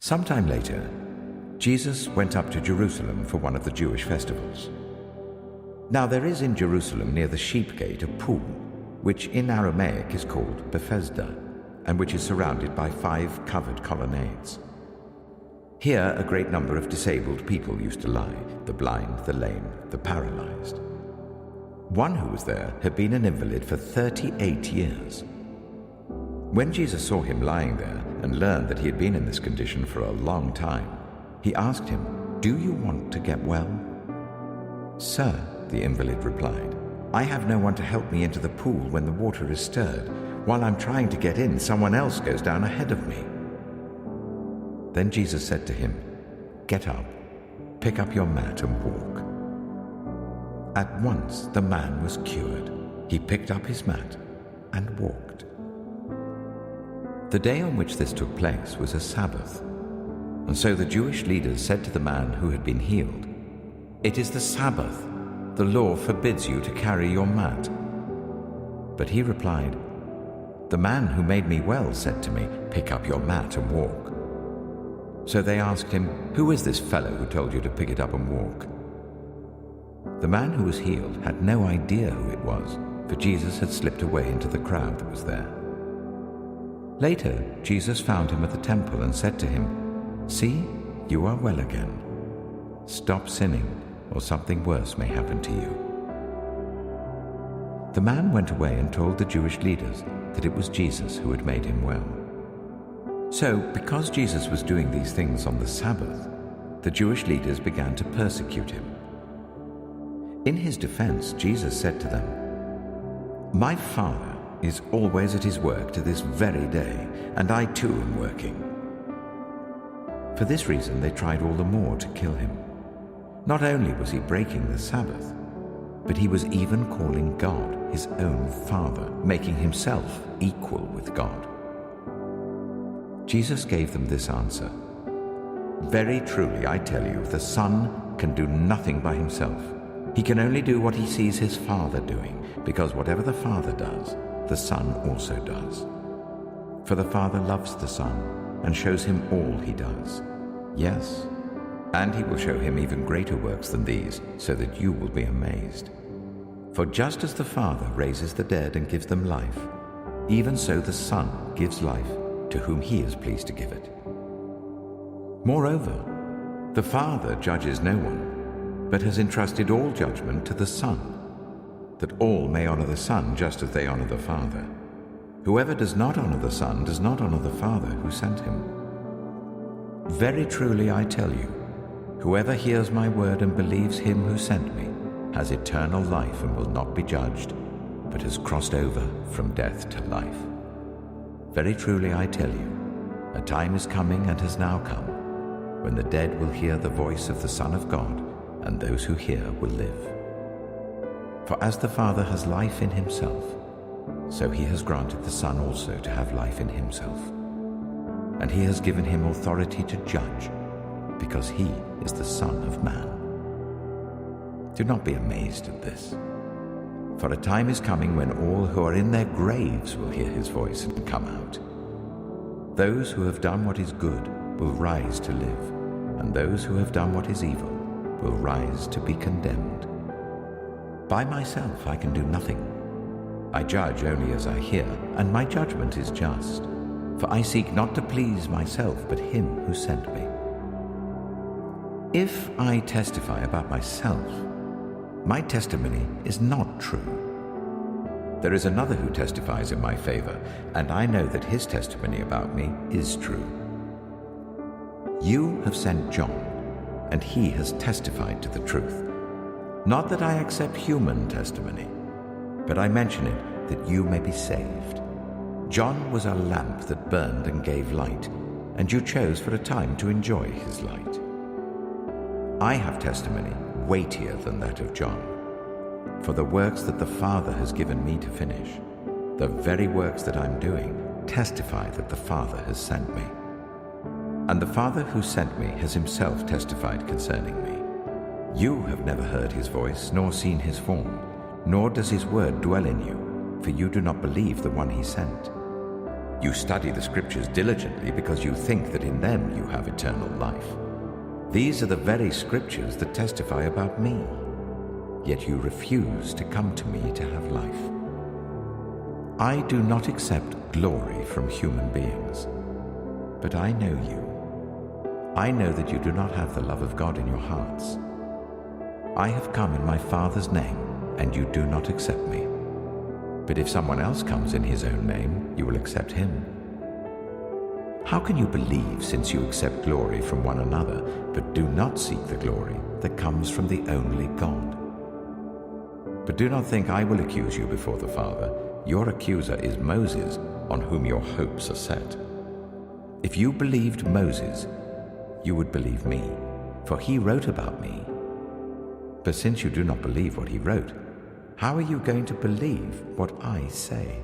Sometime later, Jesus went up to Jerusalem for one of the Jewish festivals. Now there is in Jerusalem near the Sheep Gate a pool, which in Aramaic is called Bethesda, and which is surrounded by 5 covered colonnades. Here a great number of disabled people used to lie, the blind, the lame, the paralyzed. One who was there had been an invalid for 38 years. When Jesus saw him lying there and learned that he had been in this condition for a long time, he asked him, "Do you want to get well?" "Sir," the invalid replied, "I have no one to help me into the pool when the water is stirred. While I'm trying to get in, someone else goes down ahead of me." Then Jesus said to him, "Get up, pick up your mat and walk." At once the man was cured. He picked up his mat and walked. The day on which this took place was a Sabbath, and so the Jewish leaders said to the man who had been healed, "It is the Sabbath. The law forbids you to carry your mat." But he replied, "The man who made me well said to me, 'Pick up your mat and walk.'" So they asked him, "Who is this fellow who told you to pick it up and walk?" The man who was healed had no idea who it was, for Jesus had slipped away into the crowd that was there. Later, Jesus found him at the temple and said to him, "See, you are well again. Stop sinning, or something worse may happen to you." The man went away and told the Jewish leaders that it was Jesus who had made him well. So, because Jesus was doing these things on the Sabbath, the Jewish leaders began to persecute him. In his defense, Jesus said to them, "My Father is always at his work to this very day, and I too am working." For this reason, they tried all the more to kill him. Not only was he breaking the Sabbath, but he was even calling God his own Father, making himself equal with God. Jesus gave them this answer, "Very truly, I tell you, the Son can do nothing by himself. He can only do what he sees his Father doing, because whatever the Father does, the Son also does. For the Father loves the Son and shows him all he does. Yes, and he will show him even greater works than these, so that you will be amazed. For just as the Father raises the dead and gives them life, even so the Son gives life to whom he is pleased to give it. Moreover, the Father judges no one, but has entrusted all judgment to the Son, that all may honor the Son just as they honor the Father. Whoever does not honor the Son does not honor the Father who sent him. Very truly I tell you, whoever hears my word and believes him who sent me has eternal life and will not be judged, but has crossed over from death to life. Very truly I tell you, a time is coming and has now come, when the dead will hear the voice of the Son of God, and those who hear will live. For as the Father has life in himself, so he has granted the Son also to have life in himself. And he has given him authority to judge, because he is the Son of Man. Do not be amazed at this, for a time is coming when all who are in their graves will hear his voice and come out. Those who have done what is good will rise to live, and those who have done what is evil will rise to be condemned. By myself I can do nothing. I judge only as I hear, and my judgment is just, for I seek not to please myself, but him who sent me. If I testify about myself, my testimony is not true. There is another who testifies in my favor, and I know that his testimony about me is true. You have sent John, and he has testified to the truth. Not that I accept human testimony, but I mention it that you may be saved. John was a lamp that burned and gave light, and you chose for a time to enjoy his light. I have testimony weightier than that of John, for the works that the Father has given me to finish, the very works that I'm doing, testify that the Father has sent me. And the Father who sent me has himself testified concerning me. You have never heard his voice, nor seen his form, nor does his word dwell in you, for you do not believe the one he sent. You study the Scriptures diligently because you think that in them you have eternal life. These are the very Scriptures that testify about me. Yet you refuse to come to me to have life. I do not accept glory from human beings, but I know you. I know that you do not have the love of God in your hearts. I have come in my Father's name, and you do not accept me. But if someone else comes in his own name, you will accept him. How can you believe since you accept glory from one another, but do not seek the glory that comes from the only God? But do not think I will accuse you before the Father. Your accuser is Moses, on whom your hopes are set. If you believed Moses, you would believe me, for he wrote about me. But since you do not believe what he wrote, how are you going to believe what I say?